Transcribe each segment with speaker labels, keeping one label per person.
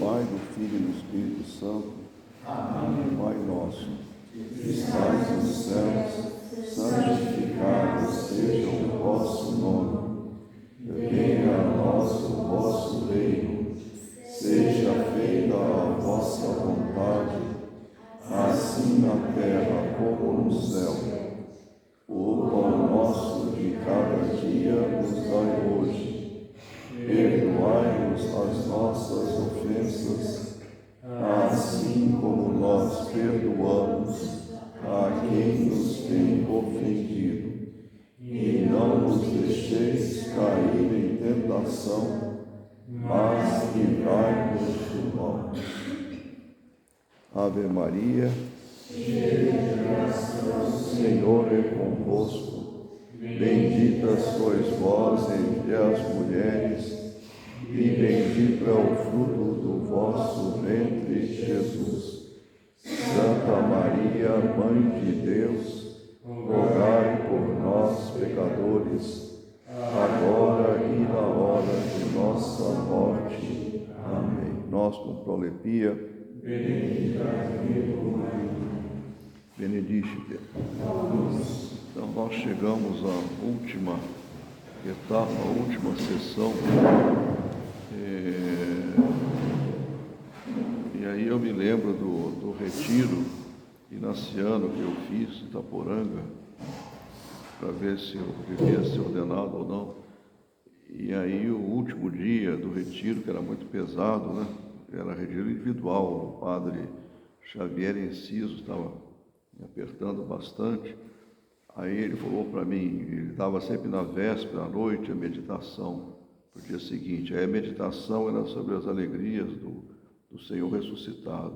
Speaker 1: Pai, do Filho e do Espírito Santo. Amém. Pai nosso, que estais nos céus, santificado seja o vosso nome. Venha a nós o vosso reino. Seja feita a vossa vontade, assim na terra como no céu. O pão nosso de cada dia nos dai hoje. Perdoai-nos as nossas ofensas, assim como nós perdoamos a quem nos tem ofendido. E não nos deixeis cair em tentação, mas livrai-nos do mal. Ave Maria, cheia de graça, o Senhor é convosco. Bendita sois vós entre as mulheres, e bendito é o fruto do vosso ventre, Jesus. Santa Maria, Mãe de Deus, rogai por nós, pecadores, agora e na hora de nossa morte. Amém. Nós, com prolepia, benedicite. Então, nós chegamos à última etapa, à última sessão. E aí eu me lembro do retiro inaciano que eu fiz em Itaporanga, para ver se eu devia ser ordenado ou não. E aí o último dia do retiro, que era muito pesado, né? Era retiro individual, o padre Xavier Enciso estava me apertando bastante. Aí ele falou para mim, ele dava sempre na véspera, à noite, a meditação para o dia seguinte. Aí a meditação era sobre as alegrias do Senhor ressuscitado.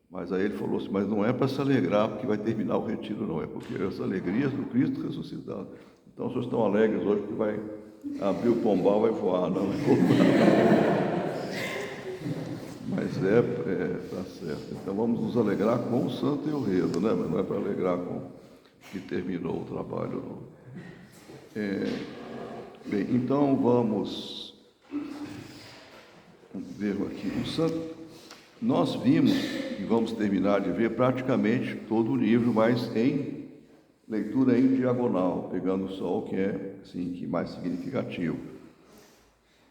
Speaker 1: Mas aí ele falou assim, mas não é para se alegrar porque vai terminar o retiro, não, é porque as alegrias do Cristo ressuscitado. Então, vocês estão alegres hoje porque vai abrir o pombal, vai voar, não é? Mas tá certo. Então, vamos nos alegrar com o Santo Enredo, né? Mas não é para alegrar com que terminou o trabalho, não. Bem, então vamos ver aqui. O Santo... Nós vimos, e vamos terminar de ver, praticamente todo o livro, mas em leitura em diagonal, pegando só o que é assim, que mais significativo.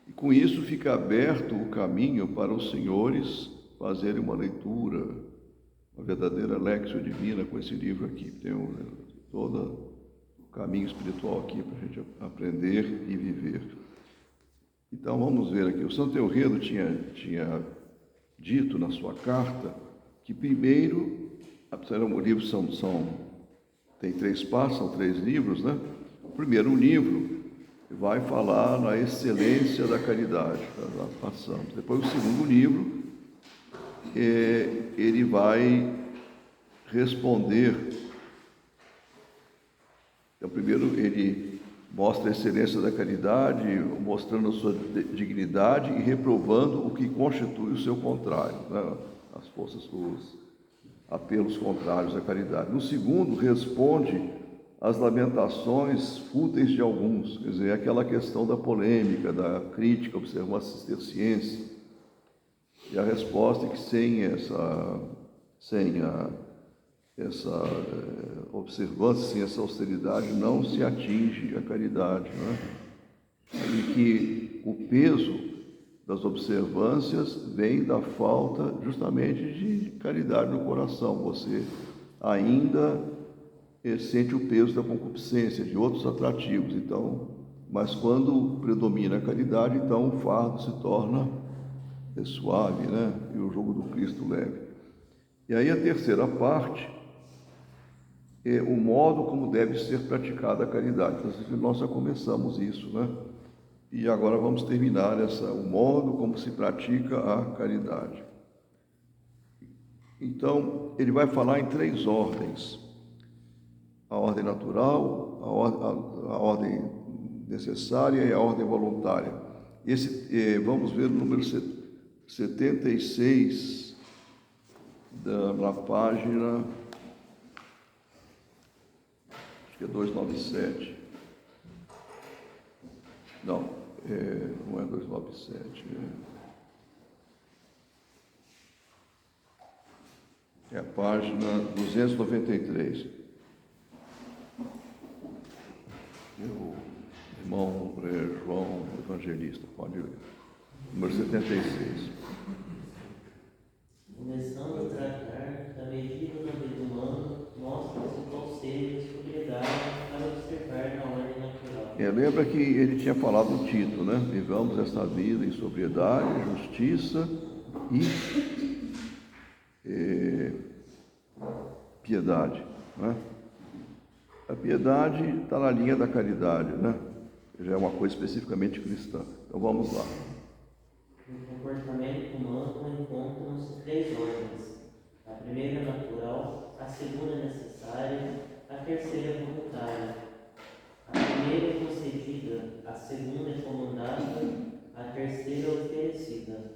Speaker 1: E com isso fica aberto o caminho para os senhores fazerem uma leitura, uma verdadeira Lexio Divina com esse livro aqui. Tem todo o caminho espiritual aqui para a gente aprender e viver. Então vamos ver aqui. O Santo Enredo tinha dito na sua carta que primeiro, o livro tem 3 partes, são 3 livros, né? O primeiro livro vai falar na excelência da caridade, já passamos. Depois o segundo livro, ele vai responder. Então, primeiro ele mostra a excelência da caridade, mostrando a sua dignidade e reprovando o que constitui o seu contrário, né? As forças, os apelos contrários à caridade. No segundo, responde às lamentações fúteis de alguns, quer dizer, aquela questão da polêmica, da crítica, observância cisterciense. E a resposta é que sem essa observância, sem essa austeridade, não se atinge a caridade, né? E que o peso das observâncias vem da falta justamente de caridade no coração. Você ainda sente o peso da concupiscência, de outros atrativos. Então, mas quando predomina a caridade, então o fardo se torna suave, né? E o jugo do Cristo leve. E aí a terceira parte é o modo como deve ser praticada a caridade. Então, nós já começamos isso, né? E agora vamos terminar o modo como se pratica a caridade. Então, ele vai falar em 3 ordens. A ordem natural, a ordem necessária e a ordem voluntária. Vamos ver o número 76 na página, acho que é 297. Não é 297. É a página 293. O irmão João Evangelista, pode ler. Número 76.
Speaker 2: Começando a tratar da medida da vida humana, mostra-se qual seja a sobriedade para observar na ordem natural.
Speaker 1: Lembra que ele tinha falado no Tito, né? Vivamos esta vida em sobriedade, justiça e piedade, né? A piedade está na linha da caridade, né? Já é uma coisa especificamente cristã. Então vamos lá.
Speaker 2: No comportamento humano encontram-se três ordens. A primeira é natural, a segunda é necessária, a terceira é voluntária. A primeira é concedida, a segunda é comandada, a terceira é oferecida.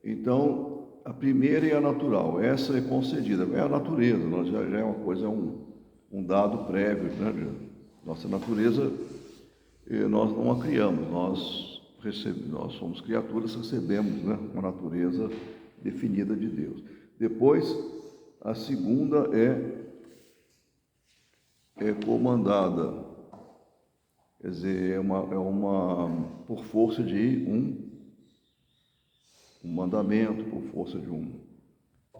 Speaker 1: Então, a primeira é a natural, essa é concedida, é a natureza, já é uma coisa, um dado prévio, né? Nossa natureza, nós não a criamos, nós somos criaturas, recebemos, né, uma natureza definida de Deus. Depois, a segunda é comandada, quer dizer, é uma por força de um mandamento, por força de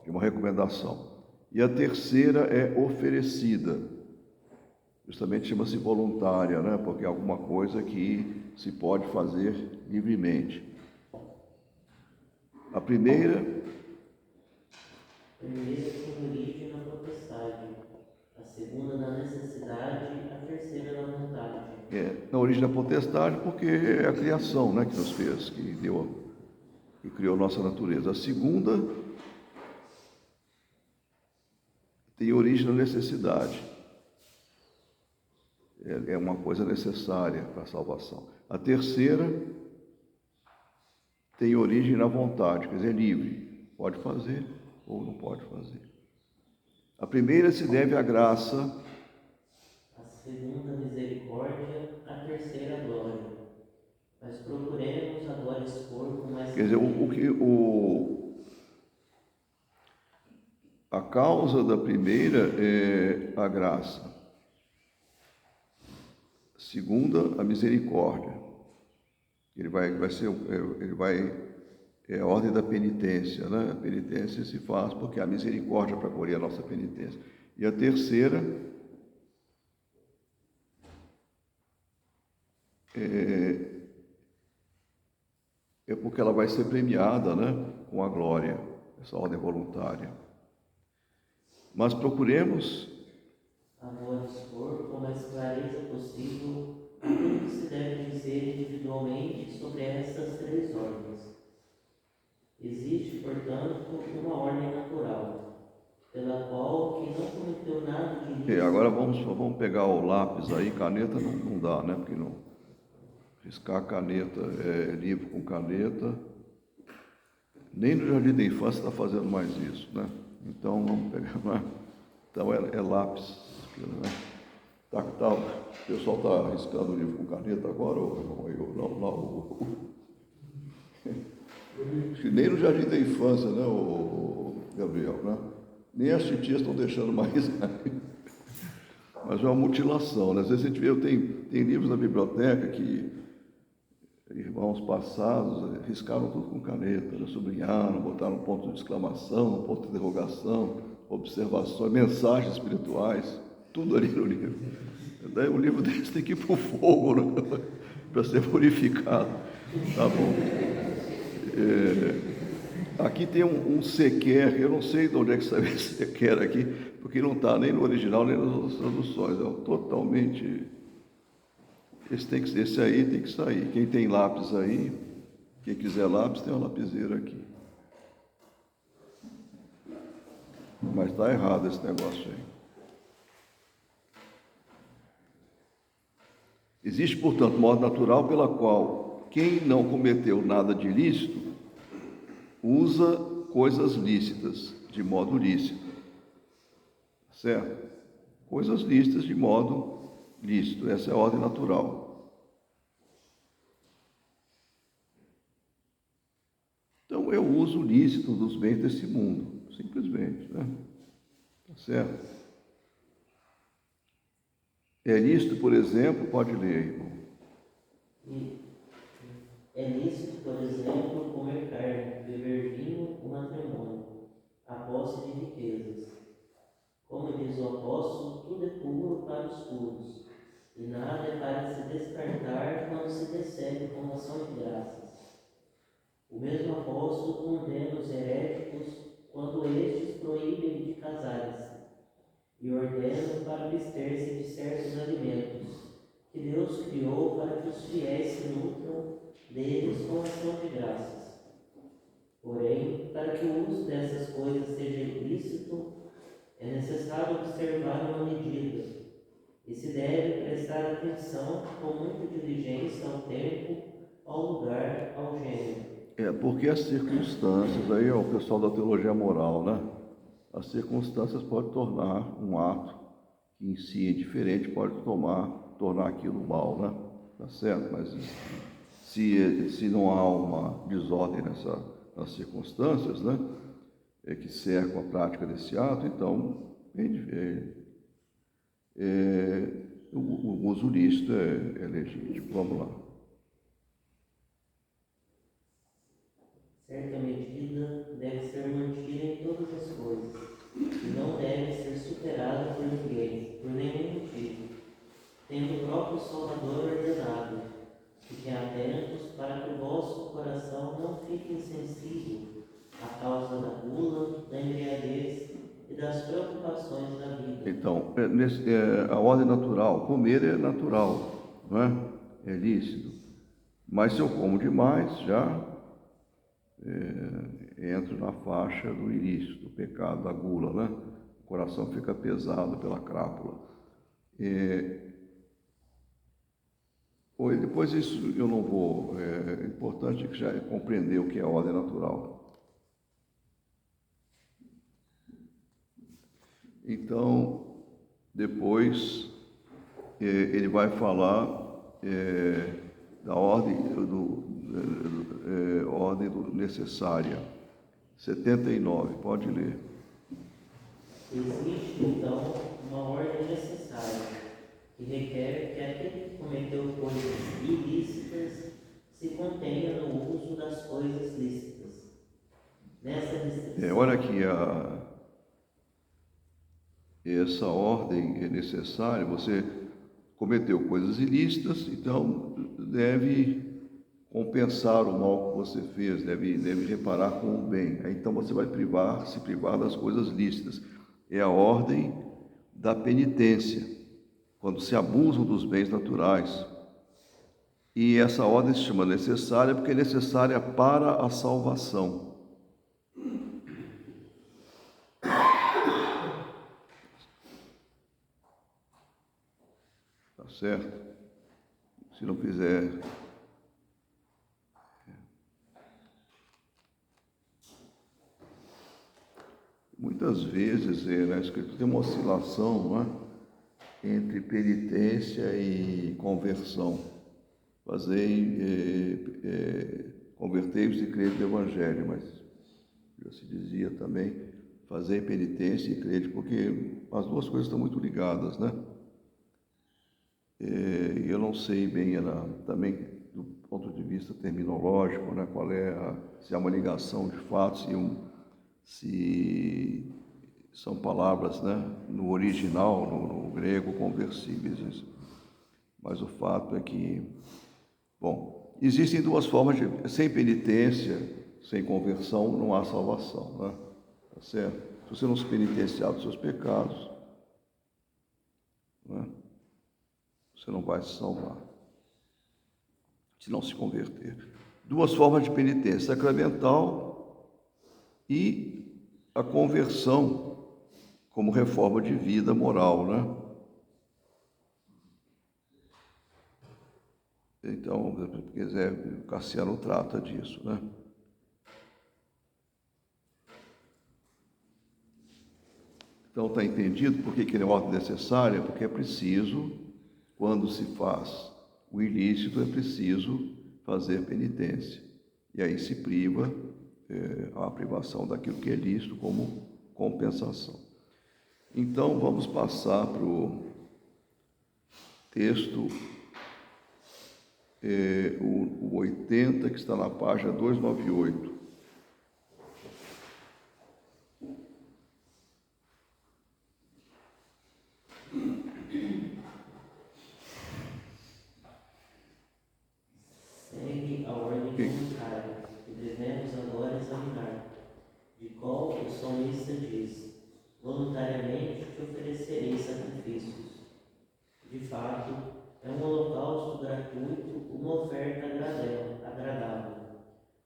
Speaker 1: uma recomendação. E a terceira é oferecida, justamente chama-se voluntária, né? Porque é alguma coisa que se pode fazer livremente. A primeira
Speaker 2: tem origem na potestade, a segunda na necessidade, a terceira na vontade.
Speaker 1: Na origem da potestade, porque é a criação, né, que nos fez, que criou nossa natureza. A segunda tem origem na necessidade. É uma coisa necessária para a salvação. A terceira tem origem na vontade, quer dizer, é livre. Pode fazer ou não pode fazer. A primeira se deve à graça.
Speaker 2: A segunda, misericórdia. A terceira, glória. Mas procuremos agora expor com mais...
Speaker 1: Quer dizer, a causa da primeira é a graça. Segunda, a misericórdia. É a ordem da penitência, né? A penitência se faz porque há misericórdia para cobrir a nossa penitência. E a terceira é porque ela vai ser premiada, né, com a glória, essa ordem voluntária. Mas procuremos
Speaker 2: agora expor com a mais clareza possível aquilo que se deve dizer individualmente sobre essas três ordens. Existe, portanto, uma ordem natural, pela qual quem não cometeu nada de ilícito...
Speaker 1: Agora vamos pegar o lápis aí, caneta não dá, né? Porque não riscar a caneta, livro com caneta, nem no jardim da infância está fazendo mais isso, né? Então vamos pegar, né? Então é lápis, né? O pessoal está riscando o livro com caneta agora, ou não? Nem no jardim da infância, né, o Gabriel, né? Nem as titias estão deixando mais. Mas é uma mutilação, né? Às vezes a gente vê, tem livros na biblioteca que irmãos passados riscaram tudo com caneta, né? Sublinharam, botaram ponto de exclamação, ponto de interrogação, observações, mensagens espirituais, tudo ali no livro. Daí o livro desse tem que ir para o fogo, né? Para ser purificado. Tá bom. Aqui tem um sequer, eu não sei de onde é que saiu esse sequer aqui, porque não está nem no original, nem nas outras traduções. É totalmente... Esse aí tem que sair. Quem tem lápis aí, quem quiser lápis, tem uma lapiseira aqui. Mas está errado esse negócio aí. Existe, portanto, modo natural pela qual quem não cometeu nada de ilícito usa coisas lícitas de modo lícito. Certo? Coisas lícitas de modo lícito. Essa é a ordem natural. Então, eu uso o lícito dos bens desse mundo. simplesmente, né? Tá certo? É lícito, por exemplo, pode ler, irmão.
Speaker 2: É lícito, por exemplo, comer carne, beber vinho, o matrimônio, a posse de riquezas. Como diz o apóstolo, tudo é puro para os puros, e nada é para se descartar quando se recebe com ação de graças. O mesmo apóstolo condena os heréticos quando estes proíbem de casarem-se e ordenam para abster-se de certos alimentos que Deus criou para que os fiéis se nutram deles com ação de graças. Porém, para que o uso dessas coisas seja ilícito, é necessário observar uma medida, e se deve prestar atenção com muita diligência ao tempo, ao lugar, ao gênero.
Speaker 1: Porque as circunstâncias, aí é o pessoal da teologia moral, né? As circunstâncias podem tornar um ato que em si é diferente, pode tornar aquilo mal, né? Tá certo? Mas se não há uma desordem nas circunstâncias, né? Que cercam a prática desse ato, então o uso lícito é legítimo. Vamos lá.
Speaker 2: Certa medida deve ser mantida em todas as coisas, e não deve ser superada por ninguém, por nenhum motivo, tendo o próprio Salvador ordenado: fiquem atentos para que o vosso coração não fique insensível à causa da gula, da embriaguez e das preocupações da vida.
Speaker 1: Então, a ordem natural, comer é natural, não é? É lícito. Mas se eu como demais, já entro na faixa do ilícito, do pecado, da gula, né? O coração fica pesado pela crápula. Depois isso eu não vou... É importante que já compreender o que é a ordem natural. Então, depois ele vai falar da ordem ordem necessária. 79, pode ler.
Speaker 2: Existe, então, uma ordem necessária, que requer que aquele que cometeu coisas ilícitas se contenha no uso das coisas lícitas. Nessa restrição...
Speaker 1: Olha aqui, essa ordem é necessária. Você cometeu coisas ilícitas, então deve compensar o mal que você fez, deve reparar com o bem. Então você vai se privar das coisas lícitas. É a ordem da penitência, quando se abusam dos bens naturais. E essa ordem se chama necessária porque é necessária para a salvação. Tá certo? Se não fizer... Muitas vezes na Escritura tem uma oscilação, não é? Entre penitência e conversão. Convertei-vos e crede no Evangelho, mas já se dizia também fazer penitência e crede, porque as duas coisas estão muito ligadas, né? Eu não sei bem também do ponto de vista terminológico, né? Se há uma ligação de fato, se são palavras, né, no original, no grego, conversíveis. Mas o fato é que, existem duas formas sem penitência, sem conversão, não há salvação, né? Tá certo? Se você não se penitenciar dos seus pecados, né, você não vai se salvar, se não se converter. Duas formas de penitência: sacramental e a conversão como reforma de vida moral, né? Então, se quiser, o Cassiano trata disso, né? Então, está entendido por que é ordem necessária? Porque é preciso, quando se faz o ilícito, é preciso fazer penitência. E aí se priva a privação daquilo que é lícito como compensação. Então, vamos passar para o texto, o 80, que está na página 298.
Speaker 2: Segue a ordem voluntária, que devemos agora examinar. De qual o salmista diz: voluntariamente te oferecerei sacrifícios. De fato, é um holocausto gratuito, uma oferta agradável,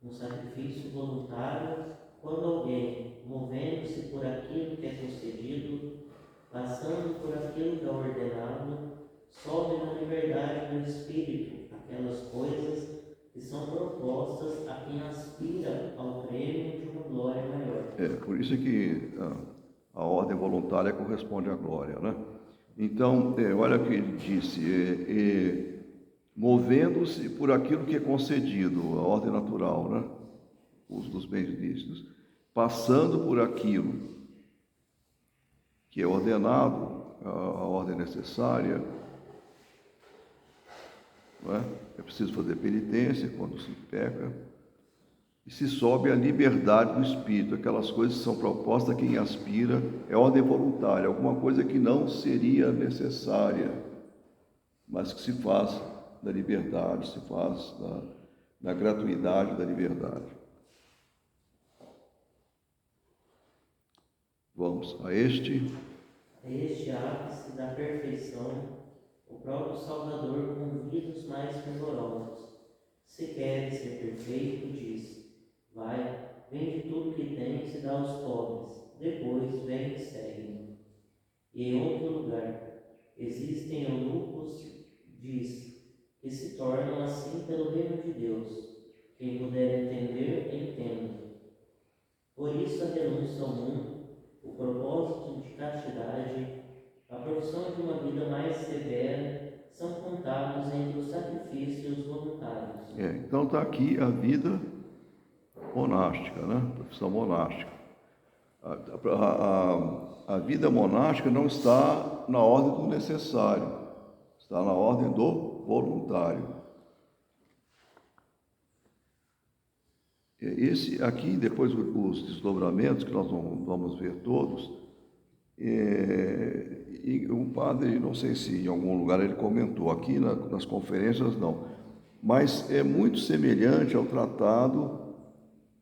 Speaker 2: um sacrifício voluntário, quando alguém, movendo-se por aquilo que é concedido, passando por aquilo que é ordenado, sobe na liberdade do Espírito aquelas coisas que são propostas a quem aspira ao prêmio de uma glória maior.
Speaker 1: Por isso que a ordem voluntária corresponde à glória, né? Então, olha o que ele disse, movendo-se por aquilo que é concedido, a ordem natural, né? Uso dos bens lícitos, passando por aquilo que é ordenado, a ordem necessária, não é? É preciso fazer penitência quando se peca, e se sobe a liberdade do espírito, aquelas coisas que são propostas a quem aspira, é ordem voluntária, alguma coisa que não seria necessária, mas que se faz da liberdade, se faz da gratuidade da liberdade. Vamos a este
Speaker 2: ápice da perfeição, o próprio Salvador convida os mais fervorosos. Se queres ser perfeito, diz: vai, vende tudo que tens e dá aos pobres, depois vem e segue-me. E em outro lugar, existem eunucos, diz, que se tornam assim pelo reino de Deus. Quem puder entender, entenda. Por isso a renúncia ao mundo, o propósito de castidade, a profissão de uma vida mais severa, são contados entre os sacrifícios voluntários.
Speaker 1: Então está aqui a vida monástica, né? Profissão monástica. A vida monástica não está na ordem do necessário, está na ordem do voluntário. Esse aqui, depois os desdobramentos, que nós não vamos ver todos, e o padre, não sei se em algum lugar ele comentou, aqui nas conferências não, mas é muito semelhante ao tratado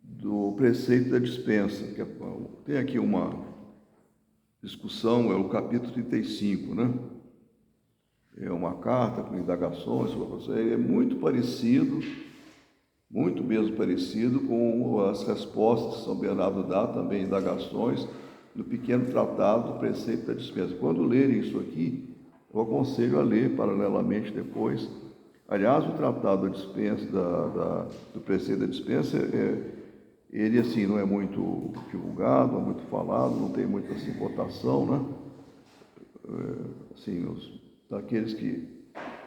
Speaker 1: do preceito da dispensa, que tem aqui uma discussão, é o capítulo 35, né? É uma carta com indagações, é muito parecido, muito mesmo parecido com as respostas que São Bernardo dá, também indagações, no pequeno tratado do preceito da dispensa. Quando lerem isso aqui, eu aconselho a ler paralelamente depois. Aliás, o tratado da dispensa, do preceito da dispensa, ele assim não é muito divulgado, não é muito falado, não tem muita assim, votação, né? Assim, daqueles que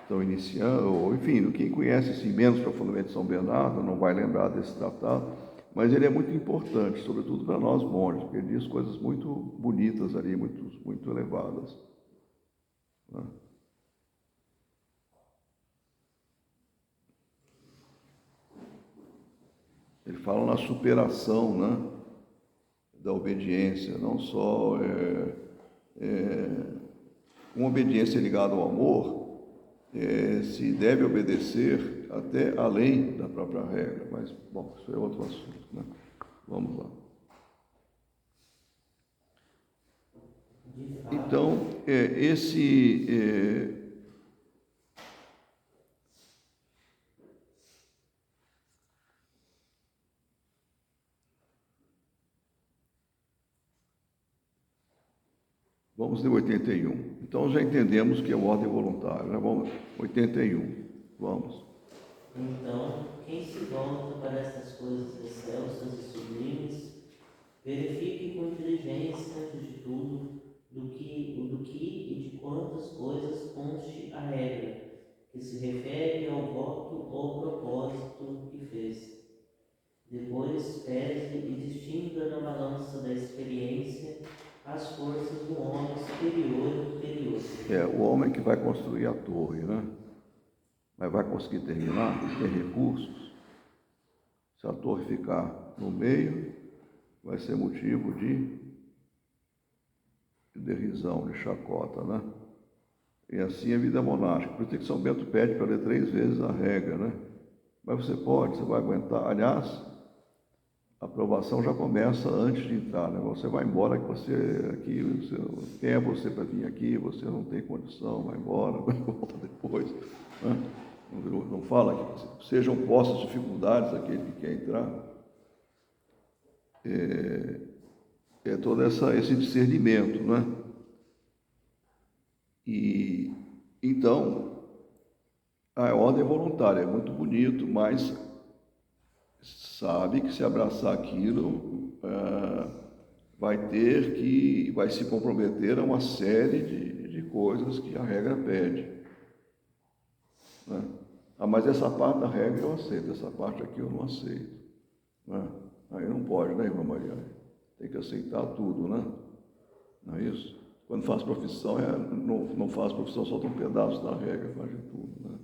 Speaker 1: estão iniciando, ou enfim, quem conhece assim, menos profundamente São Bernardo não vai lembrar desse tratado, mas ele é muito importante, sobretudo para nós monges, porque ele diz coisas muito bonitas ali, muito elevadas, né? Ele fala na superação, né, da obediência, não só uma obediência ligada ao amor, se deve obedecer até além da própria regra, mas, bom, isso é outro assunto, né? Vamos lá. Então, vamos ler 81. Então, já entendemos que é ordem voluntária, né? Vamos, 81, vamos.
Speaker 2: Então, quem se volta para estas coisas excelsas e sublimes, verifique com inteligência, antes de tudo, do que e de quantas coisas conste a regra, que se refere ao voto ou propósito que fez. Depois depois pese e distinga na balança da experiência as forças do homem superior e inferior.
Speaker 1: O homem que vai construir a torre, né? Mas vai conseguir terminar? Tem recursos? Se a torre ficar no meio, vai ser motivo de derrisão, de chacota, né? E assim a vida monástica. Por isso que São Bento pede para ler 3 vezes a regra, né? Mas você pode, você vai aguentar. Aliás, a aprovação já começa antes de entrar, né? Você vai embora, que você aqui, quem é você para vir aqui? Você não tem condição, vai embora, volta depois, né? Não fala que sejam postas dificuldades aquele que quer entrar. É todo esse discernimento, né? E então a ordem é voluntária, é muito bonito, mas sabe que se abraçar aquilo vai se comprometer a uma série de coisas que a regra pede, né? Mas essa parte da regra eu aceito, essa parte aqui eu não aceito, né? Aí não pode, né, irmã Maria? Tem que aceitar tudo, né? Não é isso? Quando faz profissão, não faz profissão só de um pedaço da regra, faz de tudo, né?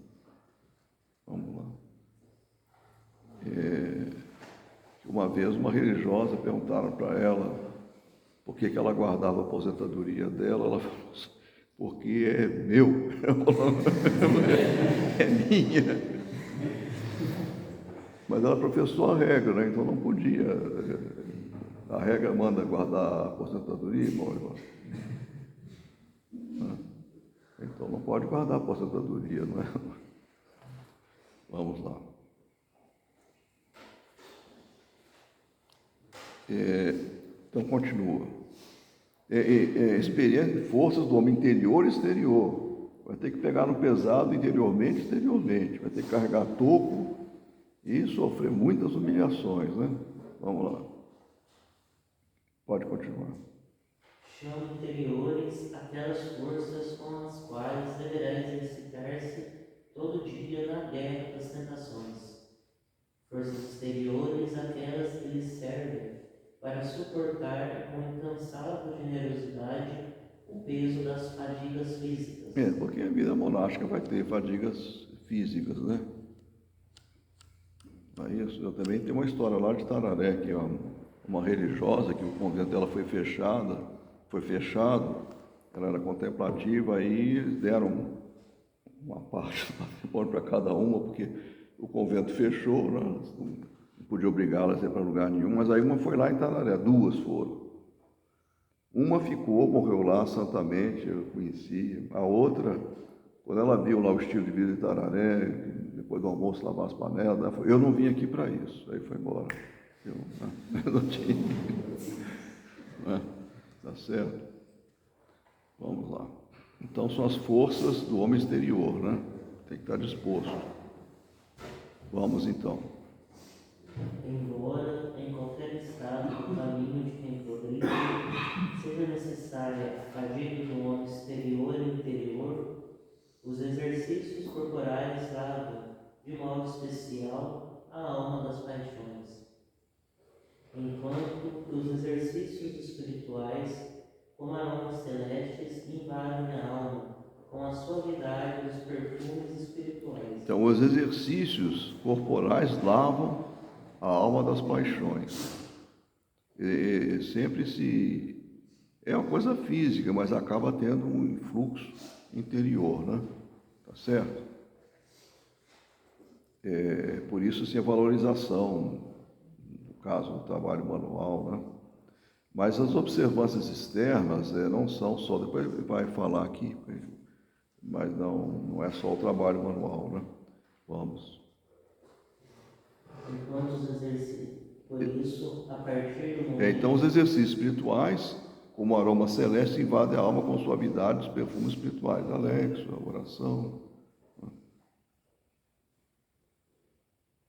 Speaker 1: Vamos lá. Uma vez uma religiosa perguntaram para ela por que ela guardava a aposentadoria dela. Ela falou assim, porque é meu, é minha. Mas ela professou a regra, né? Então não podia. A regra manda guardar a aposentadoria, irmão. Então não pode guardar a aposentadoria, não é? Vamos lá. Então continua. Experiência, forças do homem interior e exterior. Vai ter que pegar no pesado interiormente e exteriormente. Vai ter que carregar toco e sofrer muitas humilhações, né? Vamos lá. Pode continuar.
Speaker 2: Chama interiores aquelas forças com as quais deverá exercitar-se todo dia na guerra das tentações. Forças exteriores aquelas que lhes servem para suportar com incansável generosidade o peso das fadigas físicas.
Speaker 1: Porque a vida monástica vai ter fadigas físicas, né? É isso. Eu também tenho uma história lá de Tararé, que é uma religiosa, que o convento dela foi fechado, ela era contemplativa, aí eles deram uma parte para cada uma, porque o convento fechou, né? Não podia obrigá-las a ir para lugar nenhum, mas aí uma foi lá em Tararé, 2 foram. Uma ficou, morreu lá santamente, eu conhecia. A outra, quando ela viu lá o estilo de vida de Tararé, depois do almoço lavar as panelas, ela falou, eu não vim aqui para isso. Aí foi embora. Eu não tinha. Tá certo? Vamos lá. Então são as forças do homem exterior, né? Tem que estar disposto. Vamos então.
Speaker 2: Embora em qualquer estado do caminho de quem progride seja necessária a fadiga do homem exterior e interior, os exercícios corporais lavam, de modo especial, a alma das paixões, enquanto os exercícios espirituais, como aromas celestes, invadem a alma com a suavidade dos perfumes espirituais.
Speaker 1: Então, os exercícios corporais lavam a alma das paixões. Sempre é uma coisa física, mas acaba tendo um influxo interior, né? Tá certo? Por isso, assim, a valorização, no caso do trabalho manual, né? Mas as observâncias externas não são só, depois ele vai falar aqui, mas não é só o trabalho manual, né? Vamos.
Speaker 2: Enquanto os exercícios, por isso, a partir do momento...
Speaker 1: Então, os exercícios espirituais, como o aroma celeste, invadem a alma com suavidade dos perfumes espirituais, Alexo, a oração.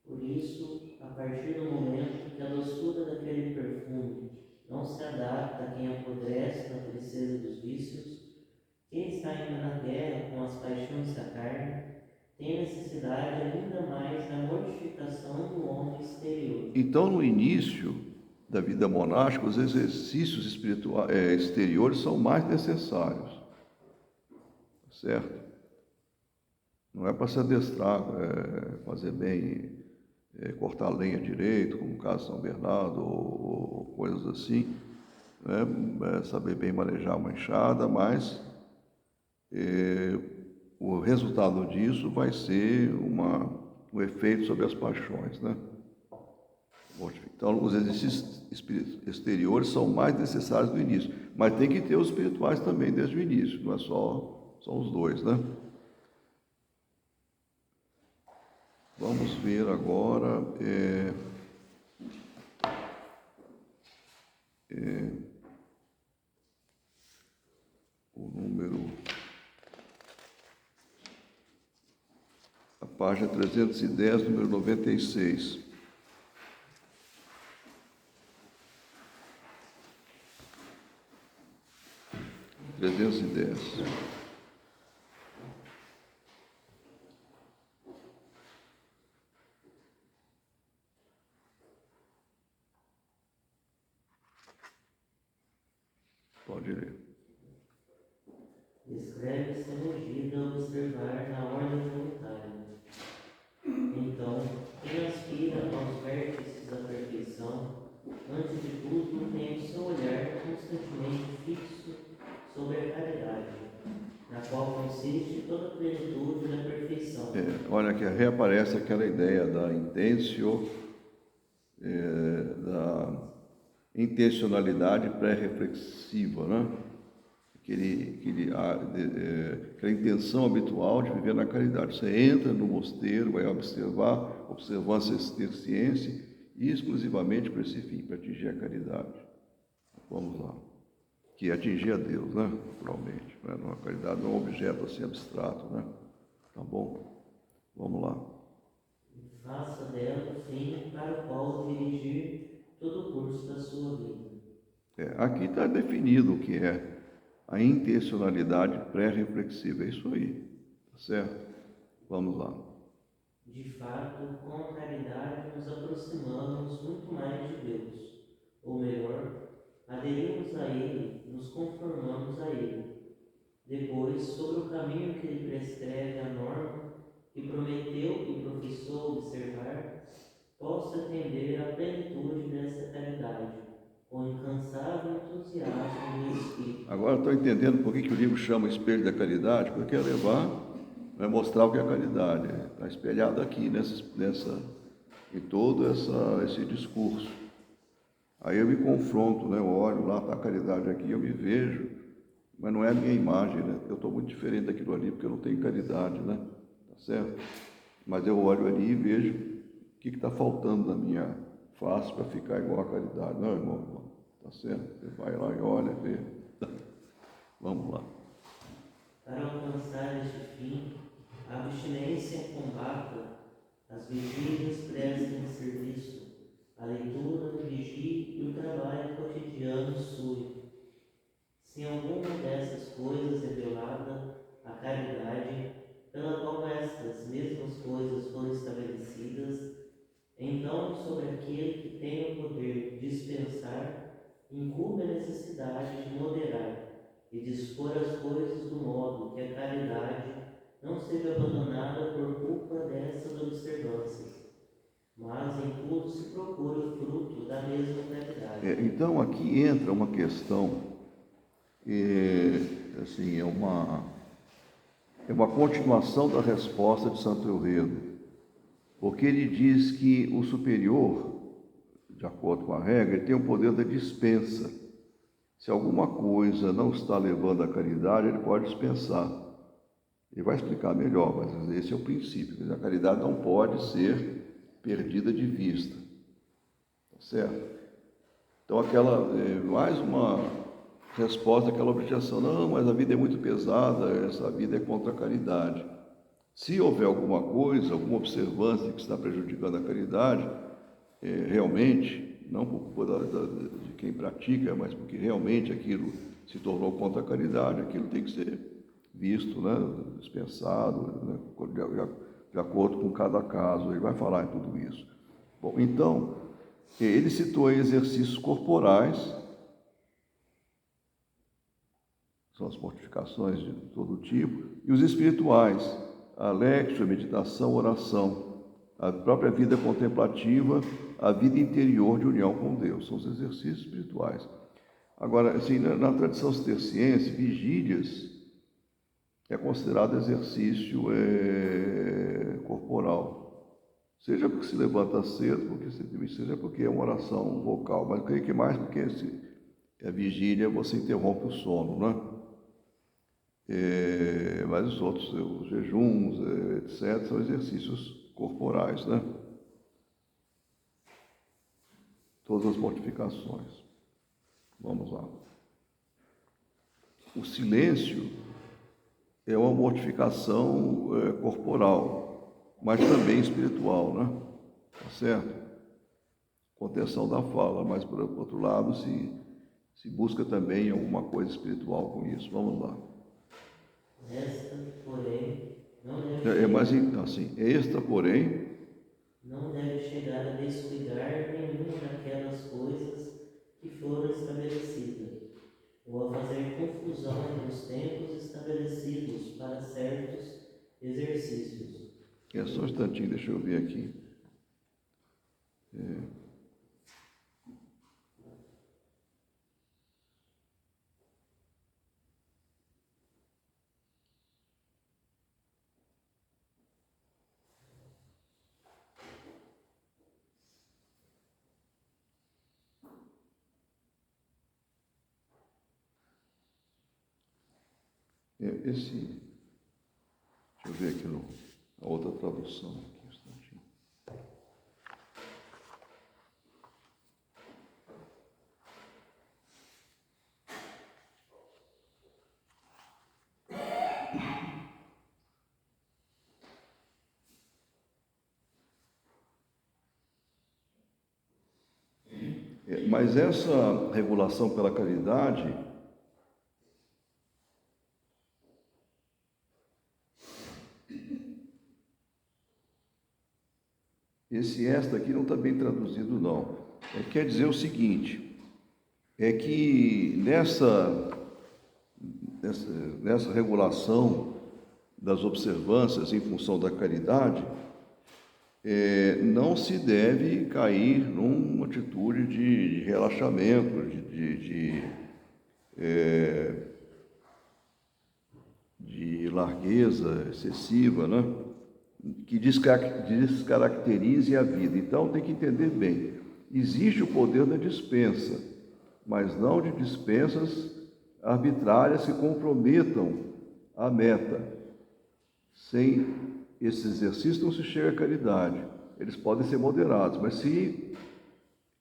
Speaker 2: Por isso, a partir do momento que a doçura daquele perfume não se adapta a quem apodrece na tristeza dos vícios, quem está ainda na guerra com as paixões da carne, tem necessidade ainda mais da mortificação do homem exterior.
Speaker 1: Então, no início da vida monástica, os exercícios espirituais, exteriores são mais necessários, certo? Não é para se adestrar, fazer bem, cortar lenha direito, como o caso de São Bernardo, ou coisas assim, né? Saber bem manejar uma enxada, mas o resultado disso vai ser um efeito sobre as paixões, né? Então, os exercícios exteriores são mais necessários no início, mas tem que ter os espirituais também desde o início, não é só os dois, né? Vamos ver agora o número, a página 310, número 96. Trezentos e dez. Pode ler.
Speaker 2: Descreve-se a medida a observar na ordem voluntária. Então, quem aspira aos vértices da perfeição, antes de tudo, tem o seu olhar constantemente fixo sobre a caridade, na qual consiste toda a plenitude da perfeição.
Speaker 1: Olha que reaparece aquela ideia da intensio, da intencionalidade pré-reflexiva, né? Aquela intenção habitual de viver na caridade. Você entra no mosteiro, vai observar, observância ter ciência, e exclusivamente para esse fim, para atingir a caridade. Vamos lá. Que é atingir a Deus, né? Naturalmente. Né? A caridade não é um objeto assim abstrato, né? Tá bom? Vamos lá.
Speaker 2: Faça dela o fim para o qual dirigir todo o curso da sua vida.
Speaker 1: Aqui está definido o que é a intencionalidade pré-reflexiva. É isso aí, tá certo? Vamos lá.
Speaker 2: De fato, com a caridade nos aproximamos muito mais de Deus. Ou melhor, aderimos a Ele, nos conformamos a Ele. Depois, sobre o caminho que Ele prescreve a norma, que prometeu e professou observar, possa atender à plenitude dessa caridade, com incansável entusiasmo do Espírito.
Speaker 1: Agora estou entendendo por que o livro chama Espelho da Caridade, porque é levar, vai mostrar o que é a caridade. Está espelhado aqui, em todo esse discurso. Aí eu me confronto, né? Eu olho lá, está a caridade aqui, eu me vejo, mas não é a minha imagem, né? Eu estou muito diferente daquilo ali, porque eu não tenho caridade, né? Tá certo? Mas eu olho ali e vejo o que está faltando na minha face para ficar igual a caridade. Não, irmão, tá certo? Você vai lá e olha, vê. Vamos lá.
Speaker 2: Para alcançar este fim, a abstinência combata, as vigílias prestem serviço, a leitura vigie e o trabalho cotidiano sui. Se alguma dessas coisas é violada, a caridade, pela qual estas mesmas coisas foram estabelecidas, então sobre aquele que tem o poder de dispensar, incumbe a necessidade de moderar e dispor as coisas do modo que a caridade não seja abandonada por culpa dessas observâncias, mas em tudo se procura o fruto da mesma caridade.
Speaker 1: Então aqui entra uma questão, assim, é uma continuação da resposta de Santo Eulredo, porque ele diz que o superior, de acordo com a regra, ele tem o poder da dispensa. Se alguma coisa não está levando à caridade, ele pode dispensar. Ele vai explicar melhor, mas esse é o princípio. A caridade não pode ser perdida de vista. Tá certo? Então, mais uma resposta àquela objeção. Não, mas a vida é muito pesada, essa vida é contra a caridade. Se houver alguma coisa, alguma observância que está prejudicando a caridade, realmente, não por culpa de quem pratica, mas porque realmente aquilo se tornou contra a caridade, aquilo tem que ser visto, né, dispensado, né, de acordo com cada caso, ele vai falar em tudo isso. Bom, então, ele citou exercícios corporais, são as mortificações de todo tipo, e os espirituais, a lexia, meditação, oração, a própria vida contemplativa, a vida interior de união com Deus, são os exercícios espirituais. Agora, assim, na tradição cisterciense, vigílias é considerado exercício corporal. Seja porque se levanta cedo, seja porque é uma oração vocal, mas creio que mais porque a vigília você interrompe o sono, né? Mas os outros, os jejuns, etc., são exercícios corporais, né? Todas as mortificações. Vamos lá. O silêncio é uma mortificação corporal, mas também espiritual, né? Tá certo? Contenção da fala, mas por outro lado se busca também alguma coisa espiritual com isso. Vamos lá.
Speaker 2: Esta, porém, não deve
Speaker 1: Mas assim, esta, porém,
Speaker 2: não deve chegar a descuidar nenhuma daquelas coisas que foram estabelecidas, ou a fazer confusão entre os tempos estabelecidos para certos exercícios.
Speaker 1: Só um instantinho, deixa eu ver aqui. Deixa eu ver aqui na outra tradução. Aqui, um instantinho. Mas essa regulação pela caridade esta aqui não está bem traduzido, não. Quer dizer o seguinte, é que nessa regulação das observâncias em função da caridade, não se deve cair numa atitude de relaxamento, de largueza excessiva, né? Que descaracterize a vida. Então tem que entender bem, existe o poder da dispensa, mas não de dispensas arbitrárias que comprometam a meta. Sem esse exercício não se chega à caridade. Eles podem ser moderados, mas se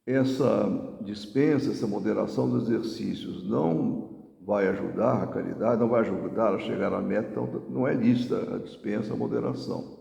Speaker 1: essa dispensa, essa moderação dos exercícios não vai ajudar a caridade, não vai ajudar a chegar à meta, então não é lícita a dispensa, a moderação.